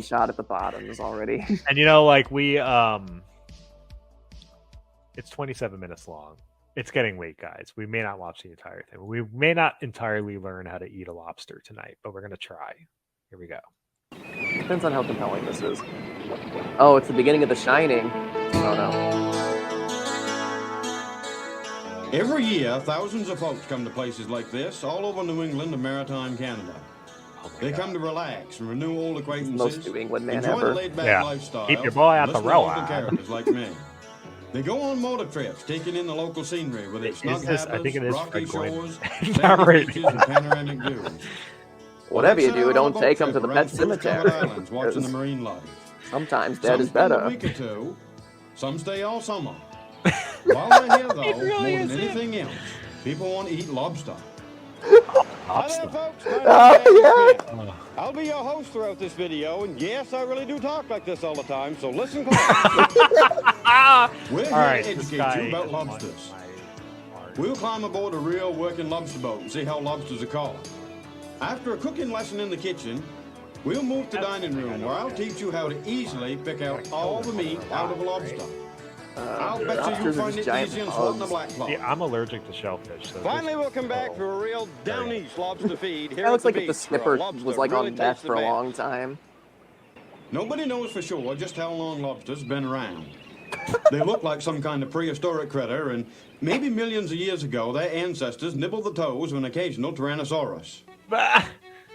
shot at the bottoms already. And you know, like we it's 27 minutes long. It's getting late, guys. We may not watch the entire thing. We may not entirely learn how to eat a lobster tonight, but we're gonna try. Here we go. Depends on how compelling this is. Oh, it's the beginning of The Shining. Oh no. Every year, thousands of folks come to places like this, all over New England and maritime Canada. They come to relax and renew old acquaintances. Most New England man enjoy ever. the laid-back lifestyle. Keep your boy at the listen to row. local characters like me. They go on motor trips, taking in the local scenery with its snug I think it harbors, is rocky Fred shores, Not sandy right. beaches, and panoramic views. Whatever you They set do, out on a don't boat take them trip to the around pet spruce-covered cemetery. islands watching the marine life. Sometimes dead Some is spend better. a week or two. Some stay all summer. While they're here, though, really more than is anything else, people want to eat lobster. Hi there, folks. My Oh, name's Smith. I'll be your host throughout this video, and yes, I really do talk like this all the time, so listen close. We're here right, to this educate guy you about is lobsters. my heart. We'll climb aboard a real working lobster boat and see how lobsters are caught. After a cooking lesson in the kitchen, we'll move to dining room where I'll teach you how to easily pick out all the meat out of a lobster. I'll bet you you'll lobsters are find just it giant easy and swat in the bugs. black cloth. See, I'm allergic to shellfish. So Finally, this- we'll come back for a real down east lobster feed here That looks at like the if the beach, where a skipper lobster was like really on meth takes the for a bait. long time. Nobody knows for sure just how long lobsters have been around. They look like some kind of prehistoric critter, and maybe millions of years ago, their ancestors nibbled the toes of an occasional Tyrannosaurus. Ah!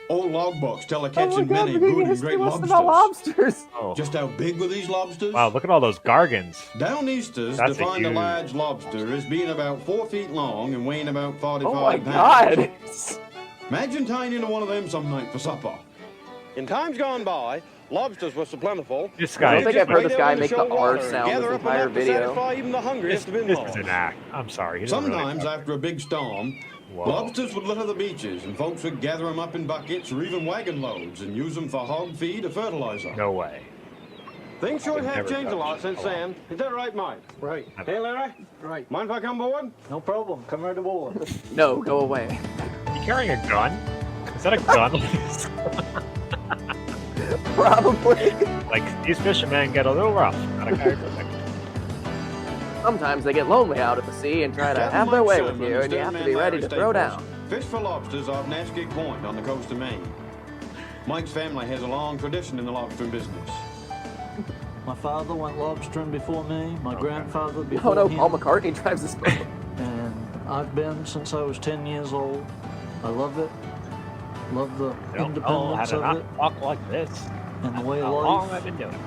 Old logbooks tell of Oh my catching god, many we're good getting and great about lobsters. lobsters. Oh. Just how big were these lobsters? Wow, look at all those gargans. Downeasters That's a defined a huge- large lobster as being about 4 feet long and weighing about 45 Oh my pounds. god. Imagine tying into one of them some night for supper. In times gone by, lobsters were so plentiful. This I guy don't is think Just I've heard lay this there guy in make the show R water and sound gather this up entire enough to video. satisfy even the hungriest of this in-laws. is an act. I'm sorry. He doesn't Sometimes really after a big storm, Whoa. lobsters would litter the beaches and folks would gather them up in buckets or even wagon loads and use them for hog feed or fertilizer. No way. Things sure would have never changed a touch lot since a then. Is that right, Mike? Right, Hey, Larry? right. Mind if I come aboard? No problem. Come right aboard. No, go away. You carrying a gun? Is that a gun? Probably. Like, these fishermen get a little rough. Not a chiropractor. Sometimes they get lonely out at the sea and try to Captain have their Mike way with Sherman you, and and you have to Steadman be ready Larry to throw Staples down. Fish for lobsters off Nascaig Point on the coast of Maine. Mike's family has a long tradition in the lobstering business. My father went lobstering before me. My grandfather before Oh no, him. Paul McCartney drives this boat. And I've been since I was 10 years old. I love it. Love the Don't know how independence to of not it talk like this. and the way How of long I've life. been doing it.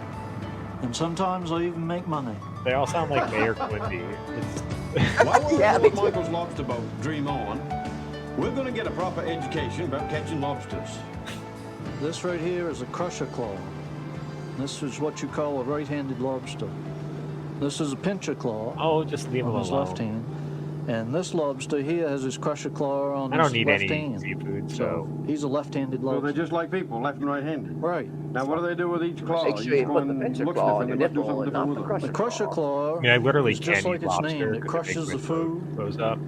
And sometimes I even make money. They all sound like Mayor Quimby. It's, While we're Yeah, me aboard too. Michael's lobster boat, Dream On, we're going to get a proper education about catching lobsters. This right here is a crusher claw. This is what you call a right-handed lobster. This is a pincher claw oh, just leave him on his alone. left hand. And this lobster here has his crusher claw on I his don't need left any hand. seafood, So so he's a left-handed So they're lobster. just like people, left and right-handed. Right. Now, what do they do with each claw? Make sure you go put the and pincher look claw sniff on your and they must do nipple something and not the different with crusher them. The crusher claw I mean, I literally is can't just like eat its lobster. name. It 'cause crushes makes the my food, throat close up.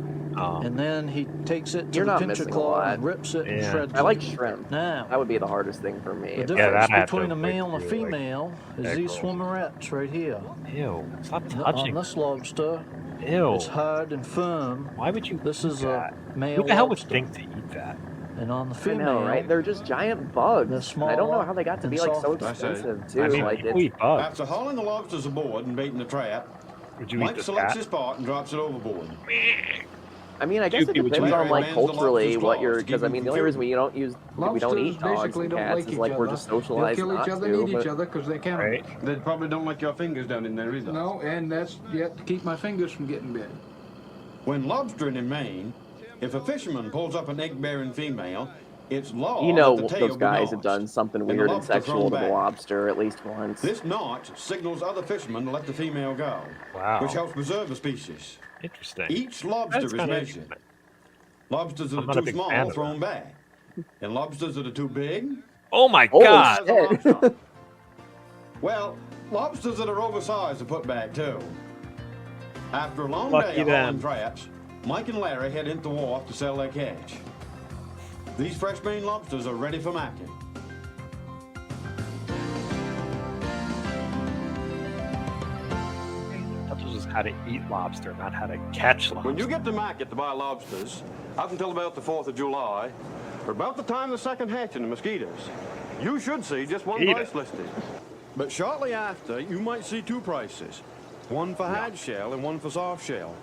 and then he takes it to You're the not pincher missing a claw lot. and rips it and Yeah. shreds I like it. shrimp. Now, That would be the hardest thing for me. the if difference Yeah, that I have between to a male and a wait till, like, female is egg these rolls. swimmerettes right here. Ew, stop On touching. this lobster, Ew. it's hard and firm. Why would you This eat is that? a male Who the hell would lobster. think to eat that? And on the I female, know, right? They're just giant bugs. They're small I don't know how they got to and be like so soft. That's it. expensive too. I mean, like people it's, eat bugs. After hauling the lobsters aboard and baiting the trap, Would you eat Mike the selects cat? his part and drops it overboard. I mean, I guess it Dookie, would you depends eat on it? like Man's the culturally lobster's what claws, you're. keep Because I them mean, the from only reason we don't eat Lobsters dogs basically and don't cats like is each like we're other. just They'll socialized kill not each other to. and eat but- each other because they can. Right? They probably don't like your fingers down in there either. No, and that's yet to keep my fingers from getting bit. When lobstering in Maine, if a fisherman pulls up an egg-bearing female, it's law You know, that the tail those be guys have notched, done something and the weird and lobster sexual thrown to the back. lobster at least once. This notch signals other fishermen to let the female go, Wow. which helps preserve the species. Interesting. Each lobster That's is kinda measured. interesting. Lobsters that I'm are not a too big small fan are of thrown back, and lobsters that are too big, Oh my Holy god! as a shit. lobster. Well, lobsters that are oversized are put back too. After a long Lucky day of them. hauling traps, Mike and Larry head into the wharf to sell their catch. These fresh Maine lobsters are ready for market. how to eat lobster, not how to catch lobster. When you get to market to buy lobsters, up until about the 4th of July, or about the time the second hatching of mosquitoes, you should see just one Eat price it. listed. But shortly after, you might see two prices. One for hard shell and one for soft shell.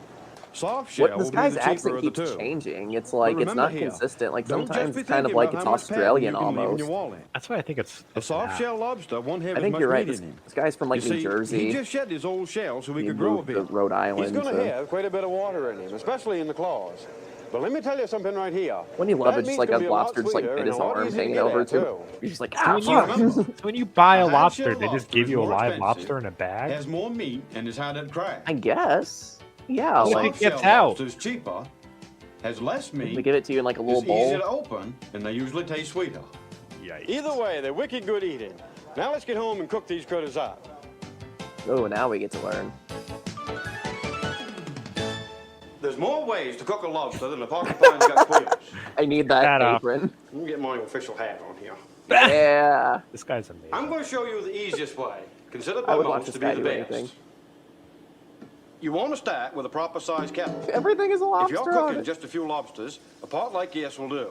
Soft shell What will this be guy's the cheaper accent of the keeps two. changing. It's like it's remember not here, consistent. Like don't just sometimes be it's kind of thinking like about it's how much padding Australian you can leave in almost. your wallet. That's why I think it's A soft an shell lobster won't have I as think much you're right. meat This, in him. this guy's from like You New see, Jersey. he just shed his old shell so he He could grow a moved bit. to Rhode Island. He's going so- to have quite a bit of water in him, especially in the claws. But let me tell you something right here. Wouldn't you love That it? Just meat's like a gonna be lot lobster just like sweeter bit and his a lot arm easier to hanging get over at, to him. too. You're just like, So ah, when fuck. you, so when you buy a A lobster, hard-shell they just lobster give is you a more live expensive, lobster in a bag? Has more meat and is harder to crack. I guess. Yeah, Well, like it gets Soft-shell out. lobster's cheaper, has less meat, they give it to you in like a little is easier bowl. to open, and they usually taste sweeter. Yikes. Either way, they're wicked good eating. Now let's get home and cook these critters up. Oh, now we get to learn. There's more ways to cook a lobster than a porcupine's got quills. I need that Shut up. apron. Let me get my official hat on here. Yeah. This guy's amazing. I'm going to show you the easiest way, considered I by would watch most this to be guy the do best. anything. You want to start with a proper sized kettle. Everything is a If lobster you're on cooking it. just a few lobsters, a pot like this will do.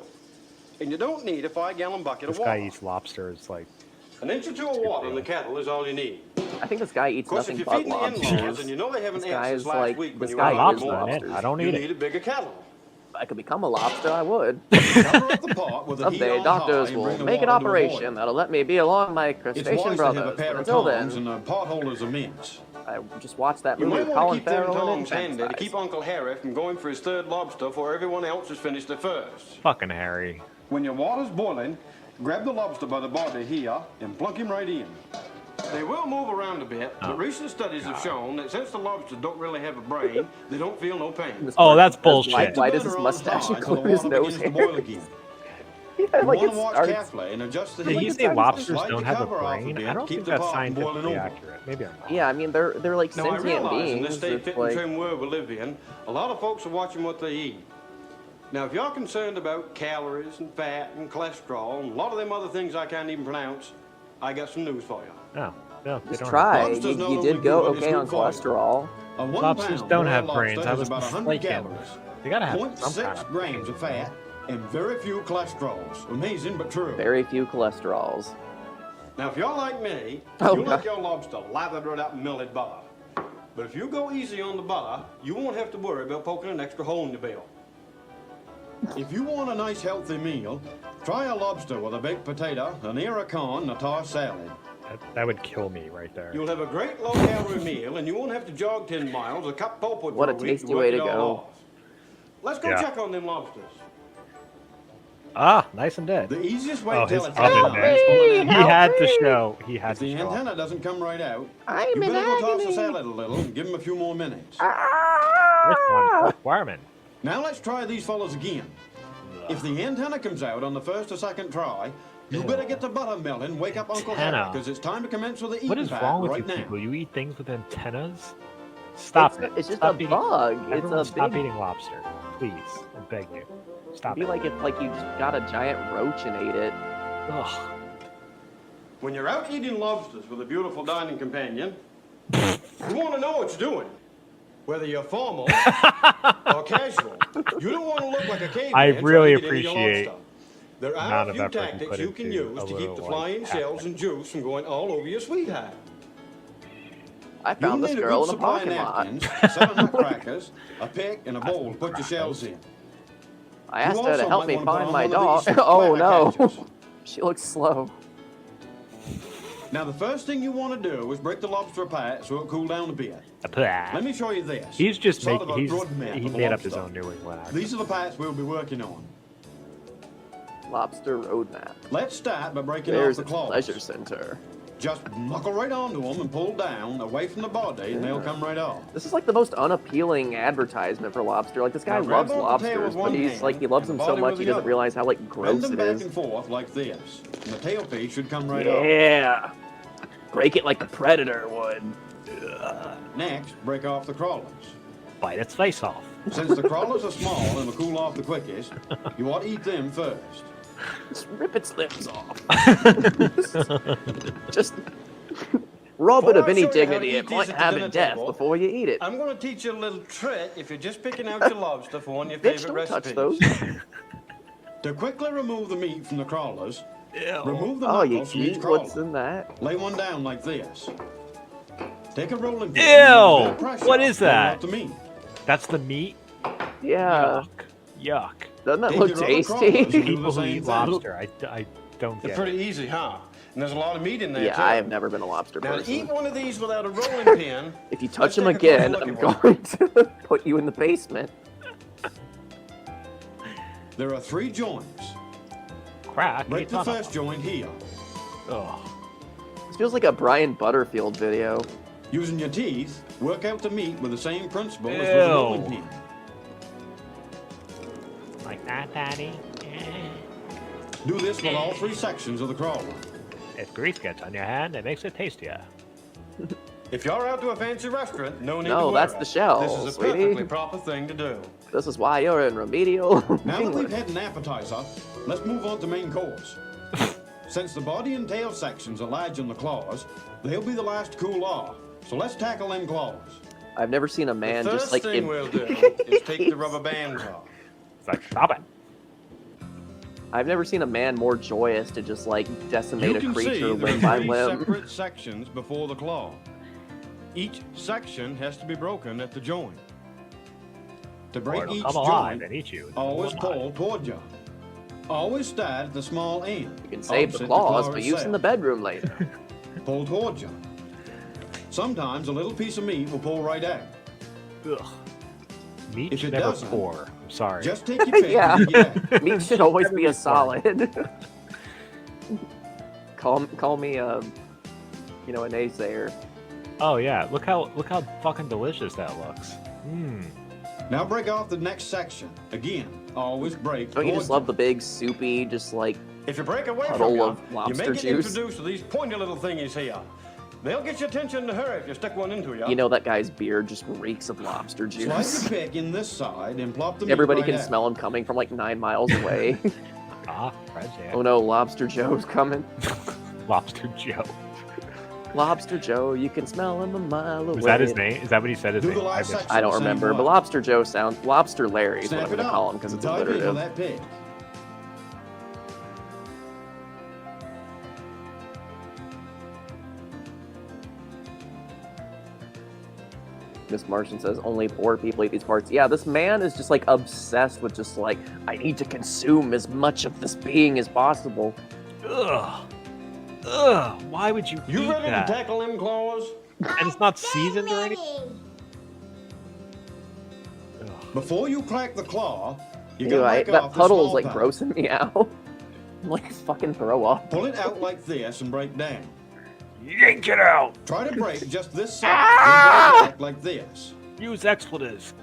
And you don't need a 5-gallon bucket This of water. guy eats lobsters like An inch or two of water in the kettle is all you need. I think this guy Of eats course, if nothing you're but feeding the in-laws lobsters. and you know they haven't This ate guy since is last like- week when this you guy were eats out lobster in it. lobsters. I don't you eat need it. a bigger kettle. If I could become a lobster, I would. Cover up the pot with the heat Someday, on doctors high and bring will the make an water to a operation boil. that'll let me be along my It's crustacean wise to have a brothers. pair But of until tongs then, and pot holders of mints. I just watched that You movie might with want to Colin keep them Farrell and tongs it. handy to keep Uncle Harry from going for his third lobster before everyone else has finished their first. fucking Harry. When your water's boiling, grab the lobster by the body here and plunk him right in. They will move around a bit, but recent studies have shown that since the lobsters don't really have a brain, they don't feel no pain. Oh, that's Why, bullshit. why does his Burner on mustache high till include the his water nose begins to boil hair? again. Yeah, You like want it to watch starts. carefully and adjust the Did he heat. say lobsters Slide don't the have a cover off a brain? bit, I don't keep think the that's pot from boiling scientifically over. accurate. Maybe I'm wrong. Yeah, I mean they're like Now, I sentient realize in beings. this stay It's fit like, and trim world we live in, a lot of folks are watching what they eat. Now, if you're concerned about calories and fat and cholesterol and a lot of them other things I can't even pronounce, I got some news for you. No, no, they just don't. try. Lobsters not You only did go good, it's okay good on for you. cholesterol. A 1 Lobsters pound don't boiled have lobster brains. I has was about 100 mistaken. calories. They gotta have some 0.6 kind of grams of fat and very few cholesterols. Amazing but true. Very few cholesterols. Now, if you're like me, Oh, you like God. your lobster lathered right up in melted butter. But if you go easy on the butter, you won't have to worry about poking an extra hole in your bill. If you want a nice healthy meal, try a lobster with a baked potato, an ear of corn, and a tossed salad. That would kill me right there. You'll have a great low-calorie meal, and you won't have to jog 10 miles or cut pulpwood What for a a week tasty work way it to all go. off. Let's go Yeah. check on them lobsters. Ah, nice and dead. The easiest way Oh, to his tell it's oven healthy man. is pulling Hey, it He out. had to me. show. He had If to the show. antenna doesn't come right out, I'm you in better go toss the agony. salad a little and give him a few more minutes. First one, Warman. Now let's try these fellas again. If the antenna comes out on the first or second try, you better get the butter melting, wake up Uncle Harry, Antenna. because it's time to commence with the eating What is part wrong with right you now. people? You eat things with antennas? Stop it. It's just Stop a eating- bug. It's Everyone a stop big. eating lobster. Please. I beg you. Stop It'd be it. like if like you just got a giant roach and ate it. Ugh. When you're out eating lobsters with a beautiful dining companion, you want to know what you're doing. Whether you're formal or casual, you don't want to look like a caveman. I trying really to get into your appreciate lobster. There amount are a of few effort you tactics put you can into use a to keep little, the like, flying shells halfling. and juice from going all over your sweetheart. I You'll found this need a girl good in a supply of parking lot. napkins, 7 nut crackers, a pick, and a bowl to put your shells in. I asked You her to also help might me wanna put find on my one dog. of these Oh flapper no. catchers. She looks slow. Now the first thing you want to do is break the lobster apart so it'll cool down a bit. Let me show you this. He's just Sort making. of a He's good map he of a made up his lobster. own New England accent. These are the parts we'll be working on. Lobster roadmap. Let's start by breaking There's off a the claws. pleasure center. Just knuckle right onto them and pull down away from the body and they'll come right off. This is like the most unappealing advertisement for lobster. Like this guy Now grab loves on the tail lobsters, with but one he's hand like he loves and them the so body much with he the doesn't other. realize how like Bend gross them it back is. and forth like this. And the tail piece should come right off. Yeah. Break it like a predator would. Next, break off the crawlers. Bite its face off. Since the crawlers are small and will cool off the quickest, you ought to eat them first. Just rip its lips off. just Rob it Before of I any show you how to dignity. eat It these might at the have dinner in death table, before you eat it. I'm going to teach you a little trick if you're just picking out your lobster for one of your Bitch, favorite don't recipes. touch those. To quickly remove the meat from the crawlers, remove the Oh, you knuckles from each eat crawler. what's in that? Lay one down like this. Take a rolling pin. Ew! and with a bit of pressure, What is roll that? out the meat. That's the meat? Yeah. Yuck. Doesn't that Take look your other tasty? crawlers and do People the who same eat thing. lobster, I don't They're get pretty it. easy, huh? And there's a lot of meat in there, Yeah, too. I have never been a lobster Now, to person. eat one of these without a rolling pin, If you touch let's them take a closer again, look I'm at one. going to put you in the basement. There are 3 joints. Crack. Break eat the none of first them. joint here. Ugh. This feels like a Brian Butterfield video. Using your teeth, work out the meat with the same principle as with the rolling Ew. pin. Like that, Daddy? Do this with all 3 sections of the crawler. If grease gets on your hand, it makes it tastier. if you're out to a fancy restaurant, no need to No, worry. that's the shell, This is a sweetie. perfectly proper thing to do. This is why you're in remedial Now that we've English. had an appetizer, let's move on to main course. Since the body and tail sections are large on the claws, they'll be the last to cool off. So let's tackle them claws. I've never seen a man the first just like thing we'll do is take the rubber bands off. It's like, stop it. I've never seen a man more joyous to just like decimate You a can see creature there limb are by 3 limb. separate sections before the claw. Each section has to be broken at the joint. To Or break it'll each come alive joint, and eat you. always pull toward you. Always start at the small end. You can save the opposite claws claw for use in itself. the bedroom later. Pull toward you. Sometimes a little piece of meat will pull right out. Ugh. Meat If should it never doesn't, pour. I'm sorry. Just take your pick Yeah. and dig it out. Meat should always Never be a be poured. solid. call me a naysayer. Oh yeah, look how fucking delicious that looks. Mmm. Now break off the next section. Again, always break Don't you toward just love the big soupy, just like If you break away Puddle from you, of you lobster may get juice. introduced to these pointy little thingies here. They'll get your attention in a hurry if you stick one into you. you know that guy's beard just reeks of lobster Slide your juice. pick in this side and plop the meat Everybody right can out. smell him coming from like 9 miles away. Fred Oh no, Lobster Joe's coming. Lobster Joe. Lobster Joe, you can smell him a mile away. Was that his name? Is that what he said his Do name? the last I missed section. I don't Same remember, way. but Lobster Joe sounds... Lobster Larry is what Snap I'm going it to up call him because and it's dive into alliterative. that pig. Miss Martian says only poor people eat these parts. Yeah, this man is just like obsessed with just like, I need to consume as much of this being as possible. Ugh. Ugh. Why would you You eat ready that? to tackle them claws? And it's not seasoned or anything? Ugh. Before you crack the claw, you Ew, gotta break that off the puddle's small like part. grossing me out. I'm like fucking throw up. Pull it out like this and break down. Yank it out! Try to break just this side and break it out like this. Use expletives.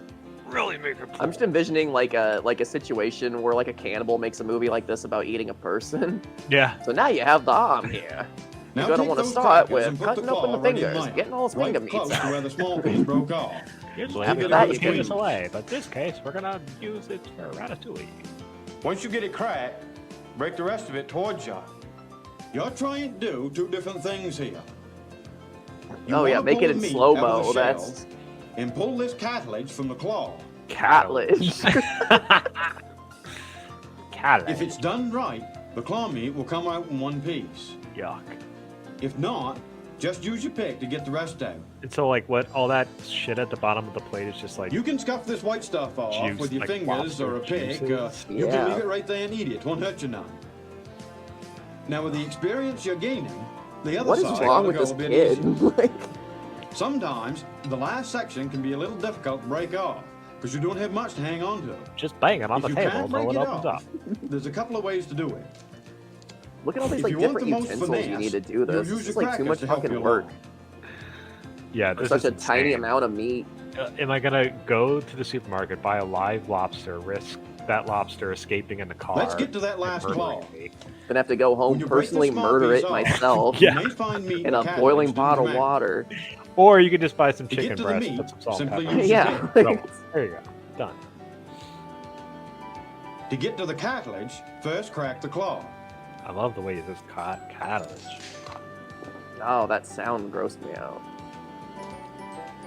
Really make it I'm just envisioning like a situation where like a cannibal makes a movie like this about eating a person. Yeah. So now you have the arm here. Now You're gonna take want to those start crackers and with put cutting the open the claw right in fingers, there, getting all his right finger meats close to where out. the small piece broke off. Usually After we that, would you give can- this away, but this case we're gonna use it for ratatouille. Once you get it cracked, break the rest of it towards you. You're trying to do 2 different things here. You Oh yeah, wanna make pull it the in meat slow out of mo. the That's shell and pull this cartilage from the claw. cartilage. Cartilage. If it's done right, the claw meat will come out in one piece. Yuck. If not, just use your pick to get the rest out. And so, like, what all that shit at the bottom of the plate is just like You can scuff this white stuff off Juice, with your like fingers lobster or a pick. juices. You Yeah. can leave it right there and eat it. It won't hurt you none. Now, with the experience you're gaining, the other What is side wrong will with go this a bit kid? easier. Like, Sometimes the last section can be a little difficult to break off because you don't have much to hang on to. just bang it on If the you table can't until break it it opens off, up. there's a couple of ways to do it. look at all these If like you want different the most utensils you finesse, need to do you'll this. use This your is like too crackers much to help fucking you work. along. Yeah, For this such is a tiny insane. amount of meat. Am I gonna go to the supermarket, buy a live lobster, risk that lobster escaping in the car? Let's get to that and last murdering claw. me? Then have to go home When you break the personally small murder piece it off, myself Yeah. You may find meat in a and boiling cartilage pot of in the mouth. water. Or you could just buy some To get chicken to the breast, meat, put some salt and simply pepper. use your Yeah. pick. Throw it. There you go. Done. To get to the cartilage, first crack the claw. I love the way you just cut cartilage. Oh, that sound grossed me out.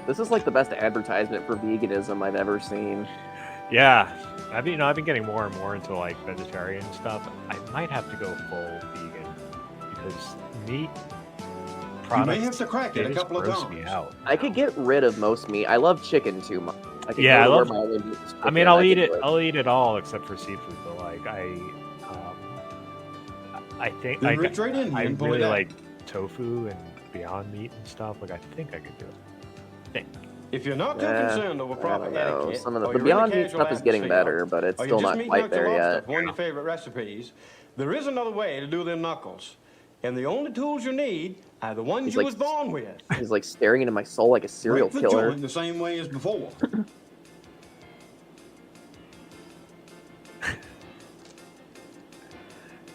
This is like the best advertisement for veganism I've ever seen. Yeah, I've been getting more and more into like vegetarian stuff. I might have to go full vegan because meat You may products have to crack it a just couple of gross me times. out. I could get rid of most meat. I love chicken too much. I could Yeah, go to I where love- my only meat is I mean, chicken. I'll could eat do it. I'll eat it all except for seafood. But like, I think Then reach right in here I and pull it really out. like tofu and Beyond Meat and stuff. Like, I think I could do it. If you're not too Yeah, concerned over I proper don't know. etiquette, Some of or the you're in a Beyond Meat casual stuff is getting atmosphere, better, but it's or still you just not meat quite knuckle there lobster yet. for one of your favorite recipes, there is another way to do them knuckles. And the only tools you need are the ones He's you like- was born with. He's like staring into my soul like a serial Break the killer. joint the same way as before.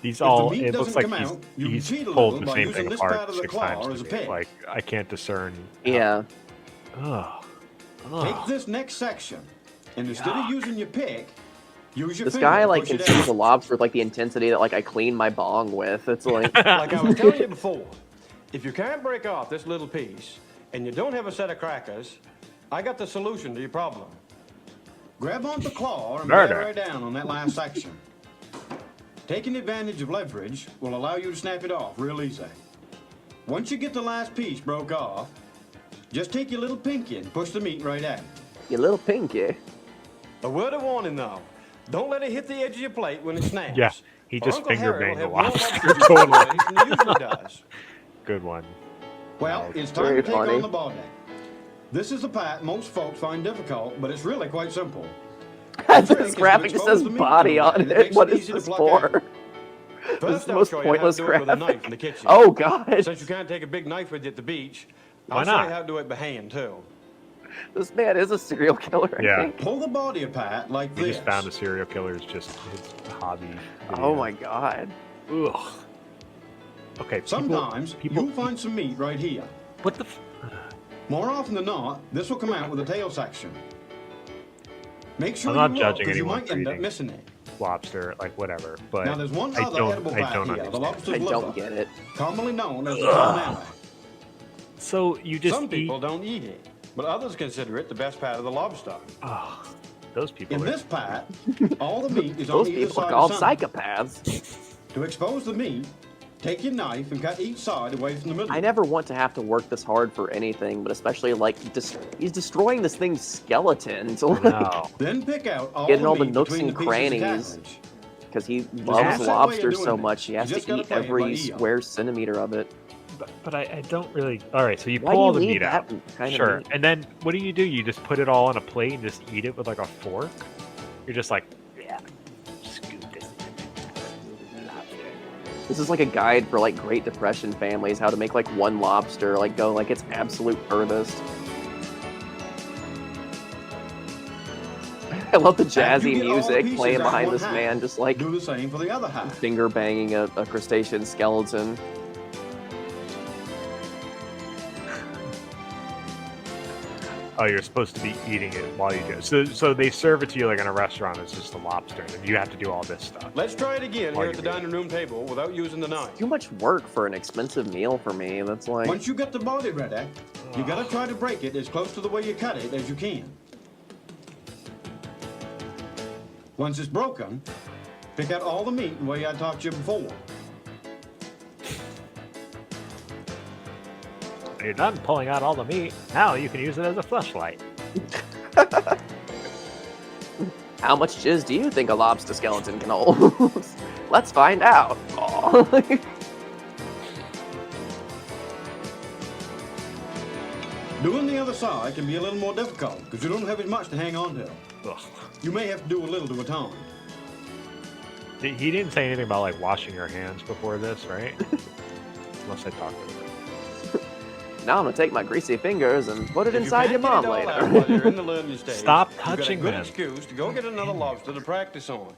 These the all. meat It looks doesn't like come out, you can he's cheat a pulled little the by same using thing this apart part of the 6 claw times as to a me. pick. Like, I can't discern. Yeah. Ugh. Take Ugh. this next section, and instead of using your pick, use your This finger guy to like push it consumes out. the lobster with like the intensity that like I clean my bong with. It's like Like I was telling you before, if you can't break off this little piece, and you don't have a set of crackers, I got the solution to your problem. Grab onto the claw and Murder. bear right down on that last section. Taking advantage of leverage will allow you to snap it off real easy. Once you get the last piece broke off, just take your little pinky and push the meat right out. you little pinky. A word of warning though, don't let it hit the edge of your plate when it snaps. Yeah, he or just Uncle finger Harry banged the will have more lobster. lobster juice in his face than he usually does. Good one. Well, it's time Very to take funny. on the body. This is the part most folks find difficult, but it's really quite simple. This graphic just says body on it. What is this for? This is First, the I'll most show you how to pointless do it with a knife in graphic. the kitchen. Oh god, Since you can't take a big knife with you at the beach, Why I'll show not? you how to do it by hand too. this man is a serial killer. I Yeah. think. Pull the body apart like He this. just found a serial killer is just his hobby. Oh video. my god. Ugh. Okay. Sometimes people you'll find some meat right here. What the? More often than not, this will come out with a tail section. Make sure I'm not you look, judging 'cause you anyone might for end up eating. missing it. Lobster, like whatever. But Now there's one I other don't. edible I part don't here, the understand. lobster's I liver, don't get it. commonly known as the salmonella. So you just Some eat. people don't eat it, but others consider it the best part of the lobster. Oh, those people. In are- this part, all the meat is on Those either people are side called of something. psychopaths. To expose the meat, take your knife and cut each side away from the middle. I never want to have to work this hard for anything, but especially like he's destroying this thing's skeleton. So like, No. Then pick out all Getting the all the meat nooks between and the pieces of crannies. cartilage. because he That's loves that way lobster of so doing it. much, he has You to just gotta eat play it by every ear. square centimeter of it. But I don't really. All right, so you Why pull all do the you need meat out. that kind of Sure, meat? and then what do? You just put it all on a plate and just eat it with like a fork? You're just like, yeah, scoop this. This is like a guide for like Great Depression families, how to make like one lobster, like go like its absolute furthest. I love the After you jazzy get all the music pieces playing out behind one this half, man, just like Do the same for the other half. finger banging a crustacean skeleton. Oh, you're supposed to be eating it while you do it. So they serve it to you like in a restaurant. It's just a lobster, and you have to do all this stuff. Let's try it again While here at you the do it. dining room table without using the knife. Too much work for an expensive meal for me. That's like Once you get the body ready, you gotta try to break it as close to the way you cut it as you can. Once it's broken, pick out all the meat the way I taught you before. When you're done pulling out all the meat, now you can use it as a fleshlight. how much jizz do you think a lobster skeleton can hold? Let's find out. Aw. Doing the other side can be a little more difficult because you don't have as much to hang on to. Ugh. You may have to do a little to a time. He didn't say anything about like washing your hands before this, right? Unless I talked to him. Now I'm gonna take my greasy fingers and put it If you inside your can't get mom it all out later. while you're in the learning stage, Stop you've got a touching good them. excuse to go get another lobster to practice on.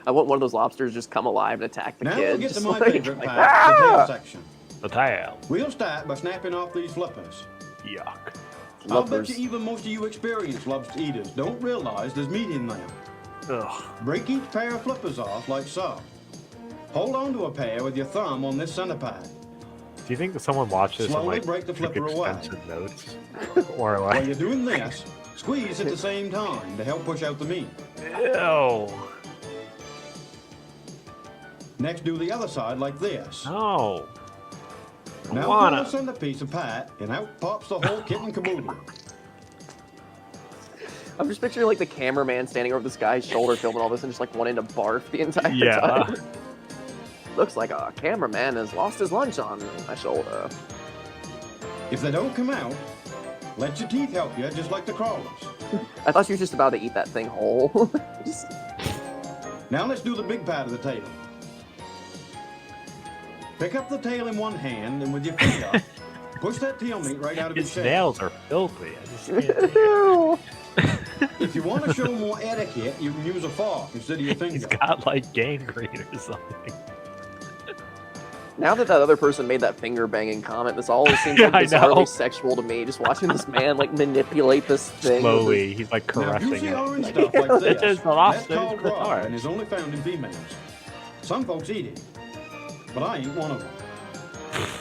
I want one of those lobsters just come alive and attack the Now kid. we'll get to just my like, favorite like, part, the tail "Ah!" section. The tail. We'll start by snapping off these flippers. Yuck. I'll bet Flippers. you even most of you experienced lobster eaters don't realize there's meat in them. Ugh. Break each pair of flippers off like so. Hold on to a pair with your thumb on this center part. Do you think that someone watches and Slowly like break the took flipper away. extensive notes, or While like? you're doing this, squeeze at the same time to help push out the meat. Ew. Next, do the other side like this. No. I Now wanna. pull the centerpiece apart, and out pops the whole kit and caboodle. I'm just picturing like the cameraman standing over this guy's shoulder filming all this and just like wanting to barf the entire Yeah. time. Looks like a cameraman has lost his lunch on my shoulder. If they don't come out, let your teeth help you, just like the crawlers. I thought you were just about to eat that thing whole. Just- Now let's do the big part of the tail. Pick up the tail in one hand, and with your finger, push that tail meat right out of his His shell. nails are filthy. I just can't do it. If you want to show more etiquette, you can use a fork instead of your He's finger. got like gangrene or something. Now that other person made that finger banging comment, this all seems Yeah, like I know. bizarrely sexual to me. Just watching this man like manipulate this thing. with Slowly, he's like Now, if you caressing see it. orange Like, stuff like It is this, the that's lobster, called it's the raw tar. and is only found in females. Some folks eat it, but I ain't one of them.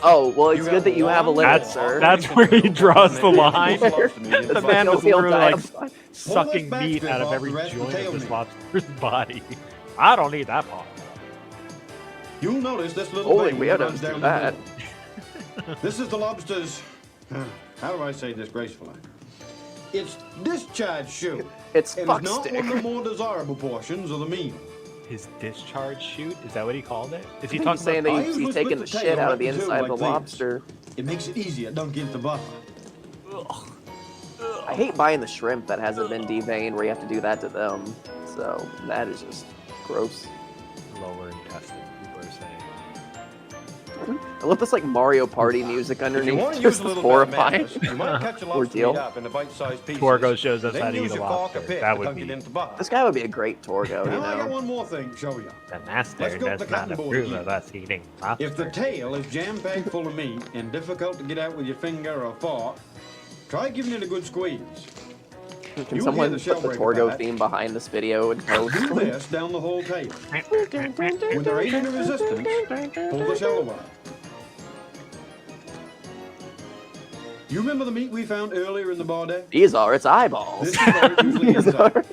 Oh, well, it's You good have that you have a one limit, That's sir. that's where he draws the line. The The man was He'll literally die like of fire. sucking back meat strip out of off every the rest of the joint tail of this meat. lobster's body. I don't need that part. You'll notice this little Holy vein weirdos runs do down that. the middle. This is the lobster's. How do I say this gracefully? It's discharge chute. It's And fuck it's not one of stick. the more desirable portions of the meat. His discharge chute? Is that what he called it? Is he He's talking saying about? that I usually he's taking split the the shit tail out right of the in two inside of the like this. lobster. It makes it easier. Don't get the buffer. I hate buying the shrimp that hasn't been deveined where you have to do that to them. So that is just gross. Lower intestine, people are saying. I love this like Mario Party music If you underneath. want to use Just a little horrifying. bit of manners, you might cut your lobster Ordeal. meat up into bite-sized pieces. Torgo shows us then how to eat use a your fork or lobster. pick That to would dunk it be into butter. This guy would be a great Torgo, you Now I got know. one more thing to show you. The master Let's go to does the not cutting board approve again. of us eating If the lobster. tail is jam-packed full of meat and difficult to get out with your finger or fork, try giving it a good squeeze. Can You someone hear the put the shell break Torgo apart. theme behind this video and post? Do this down the whole tail. When there ain't any resistance, pull the shell away. You remember the meat we found earlier in the bar day? These are its eyeballs. This is where it usually These ends up. are-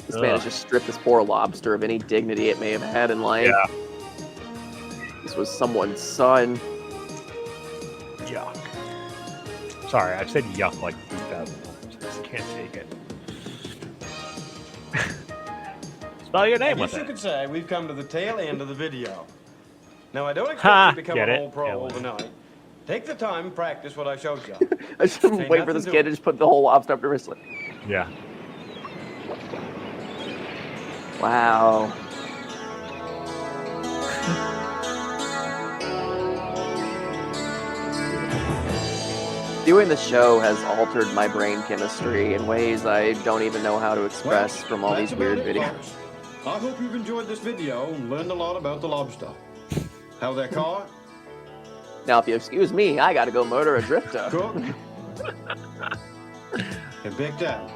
This man has Ugh. just stripped this poor lobster of any dignity it may have had in life. Yeah. This was someone's son. Yuck. Sorry, I've said yuck like 3,000 times. I just can't take it. Spell your I name guess with you it. could say we've come to the tail end of the video. Now, I don't expect Ha! you to become Get a it? whole pro Yeah, well. overnight. Take the time and practice what I showed you. I shouldn't Ain't wait for nothing this to kid it. to just put the whole lobster up to his wrist. Yeah. Wow. Doing the show has altered my brain chemistry in ways I don't even know how to express Well, from all that's these weird about it, videos. folks. I hope you've enjoyed this video and learned a lot about the lobster. How they're caught, Now, if you excuse me, I gotta go murder a drifter. cooked, and picked out.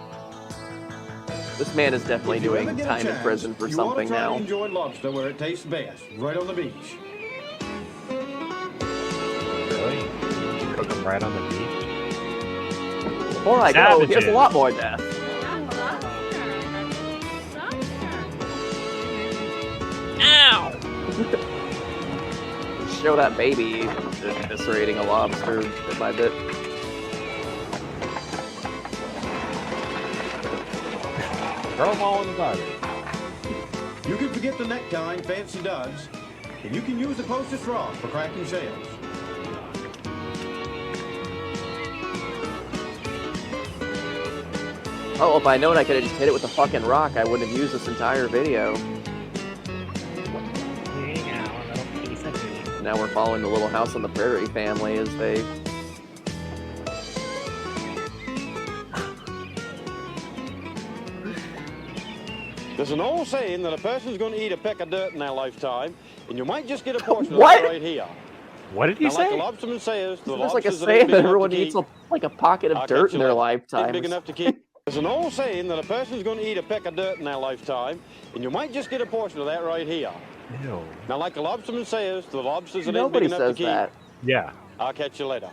This man is definitely If you ever doing get a time in chance, prison for you ought to something try to now. enjoy lobster where it tastes best, right on the beach. Really? Cook them right on the beach? Before I go, here's a Savages. lot more death. Ow! Show that baby eviscerating a lobster bit by bit. Throw them all in the garbage. You can forget the necktie and fancy duds, and you can use the closest rock for cracking shells. Oh, if I known I could have just hit it with a fucking rock, I wouldn't have used this entire video. Now we're following the Little House on the Prairie family as they... There's an old saying that a person's going to eat a peck of dirt in their lifetime, and you might just get a portion of What? that right here. What did he Now, like the say? lobsterman says, the There's like a lobsters that saying ain't big that enough everyone to eats keep, like a pocket I'll of dirt catch in you their later. Ain't lifetime. big enough to keep. There's an old saying that a person's going to eat a peck of dirt in their lifetime, and you might just get a portion of that right here. Ew. Now, like the lobsterman says, the lobsters that ain't Nobody big enough to says keep. that. Yeah, I'll catch you later.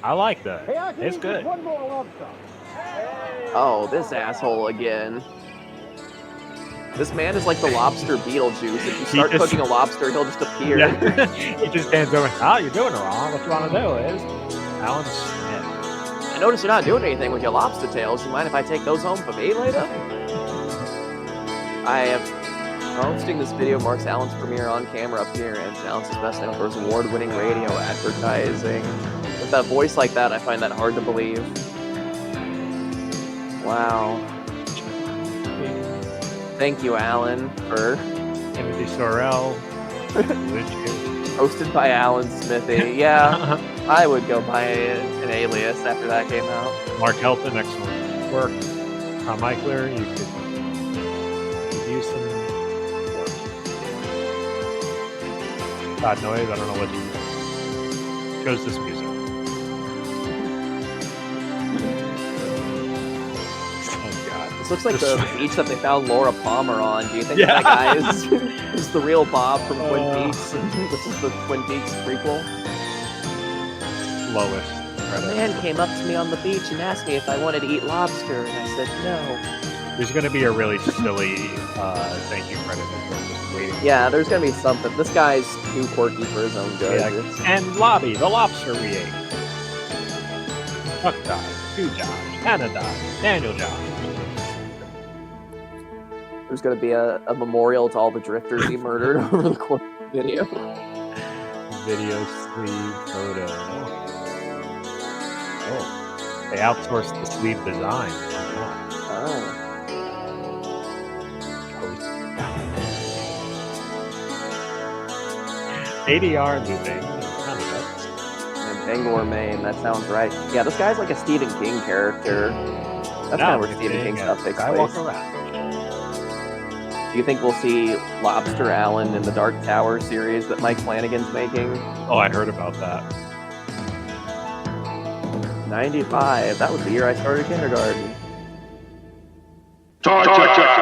I like that. Hey, I can It's eat good. just one more lobster. Oh, this asshole again. This man is like the lobster Beetlejuice. If you start just- cooking a lobster, he'll just appear. Yeah. He just stands over. Oh, you're doing it wrong. What you want to do is Alan Smith. I notice you're not doing anything with your lobster tails. You mind if I take those home for me later? I am hosting this video marks Alan's premiere on camera appearance. Alan's best known for his award-winning radio advertising. With that voice like that, I find that hard to believe. Wow. Thank you, Alan, for Timothy Sorrell. hosted by Alan Smithy. Yeah, I would go by an alias after that came out. Mark Helton, excellent work. Tom Eichler, you could use some work. Todd Noyes, I don't know what you chose this music. Oh god. This looks like the beach that they found Laura Palmer on. Do you think Yeah. that guy is the real Bob from Twin Peaks? This is the Twin Peaks prequel. Lowest. A man came up to me on the beach and asked me if I wanted to eat lobster, and I said no. There's going to be a really silly thank you credit just waiting. Yeah, there's gonna be something. This guy's too quirky for his own good. Yeah. It's- And Lobby, the lobster we ate. Chuck died. Sue Josh. Hannah died. Daniel Josh. There's gonna be a memorial to all the drifters he murdered over the course of the video. Video sleeve photo. Oh. They outsourced the sleeve design. Oh. ADR moving. In Bangor, Maine. That sounds right. Yeah, this guy's like a Stephen King character. That's kind of where Stephen King stuff takes place. Skywalker Ranch. Do you think we'll see Lobster Allen in the Dark Tower series that Mike Flanagan's making? Oh, I heard about that. 95. That was the year I started kindergarten. Torture!